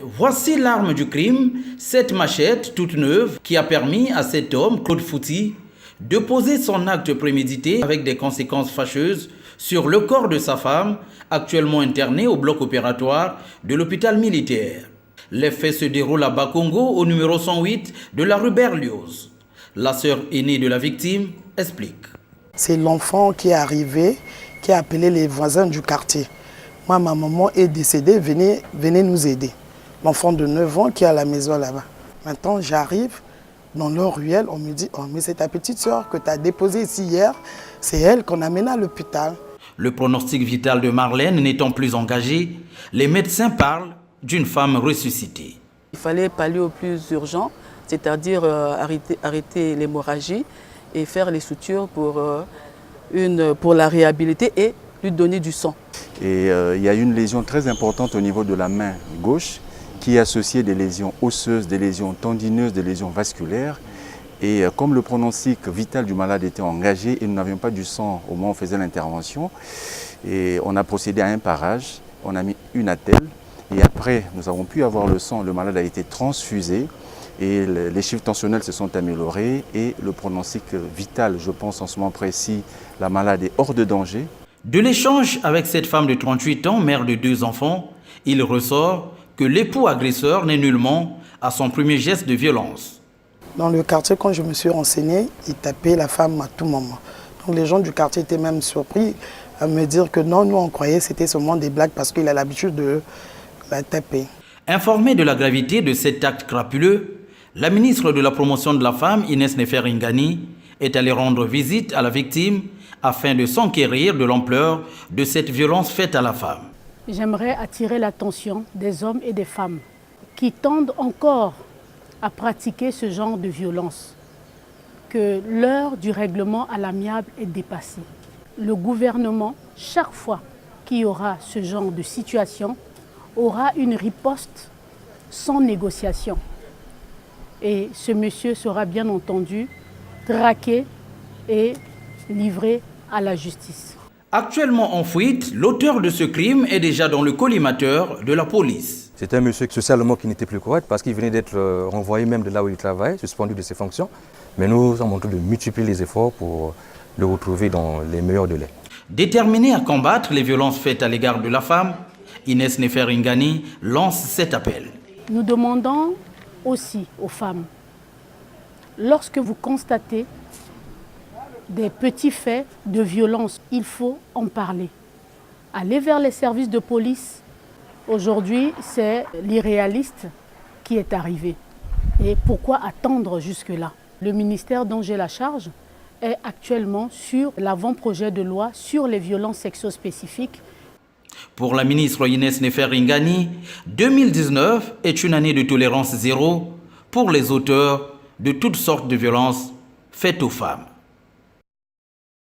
Voici l'arme du crime, cette machette toute neuve qui a permis à cet homme, Claude Fouti, de poser son acte prémédité avec des conséquences fâcheuses sur le corps de sa femme, actuellement internée au bloc opératoire de l'hôpital militaire. Les faits se déroulent à Bakongo, au numéro 108 de la rue Berlioz. La sœur aînée de la victime explique. C'est l'enfant qui est arrivé, qui a appelé les voisins du quartier. Moi, ma maman est décédée, venez nous aider. L'enfant de 9 ans qui est à la maison là-bas. Maintenant, j'arrive dans leur ruelle, on me dit « Oh, mais c'est ta petite soeur que tu as déposée ici hier, c'est elle qu'on amène à l'hôpital. » Le pronostic vital de Marlène n'étant plus engagé, les médecins parlent d'une femme ressuscitée. Il fallait pallier au plus urgent, c'est-à-dire arrêter l'hémorragie et faire les sutures pour la réhabiliter et lui donner du sang. Et il y a une lésion très importante au niveau de la main gauche qui est associée des lésions osseuses, des lésions tendineuses, des lésions vasculaires. Et comme le pronostic vital du malade était engagé et nous n'avions pas du sang au moment où on faisait l'intervention, et on a procédé à un parage, on a mis une attelle et après nous avons pu avoir le sang, le malade a été transfusé et les chiffres tensionnels se sont améliorés et le pronostic vital, je pense en ce moment précis, la malade est hors de danger. De l'échange avec cette femme de 38 ans, mère de 2 enfants, il ressort que l'époux agresseur n'est nullement à son premier geste de violence. Dans le quartier, quand je me suis renseigné, il tapait la femme à tout moment. Donc les gens du quartier étaient même surpris à me dire que non, nous on croyait que c'était seulement des blagues parce qu'il a l'habitude de la taper. Informée de la gravité de cet acte crapuleux, la ministre de la Promotion de la Femme, Inès Nefer-Ingani, est allée rendre visite à la victime afin de s'enquérir de l'ampleur de cette violence faite à la femme. J'aimerais attirer l'attention des hommes et des femmes qui tendent encore à pratiquer ce genre de violence, que l'heure du règlement à l'amiable est dépassée. Le gouvernement, chaque fois qu'il y aura ce genre de situation, aura une riposte sans négociation. Et ce monsieur sera bien entendu traqué et livré à la justice. Actuellement en fuite, l'auteur de ce crime est déjà dans le collimateur de la police. C'était un monsieur socialement qui n'était plus correct parce qu'il venait d'être renvoyé même de là où il travaille, suspendu de ses fonctions. Mais nous sommes en train de multiplier les efforts pour le retrouver dans les meilleurs délais. Déterminée à combattre les violences faites à l'égard de la femme, Inès Nefer-Ingani lance cet appel. Nous demandons aussi aux femmes, lorsque vous constatez des petits faits de violence, il faut en parler. Aller vers les services de police. Aujourd'hui, c'est l'irréaliste qui est arrivé. Et pourquoi attendre jusque-là? Le ministère dont j'ai la charge est actuellement sur l'avant-projet de loi sur les violences sexo-spécifiques. Pour la ministre Inès Nefer-Ingani, 2019 est une année de tolérance zéro pour les auteurs de toutes sortes de violences faites aux femmes.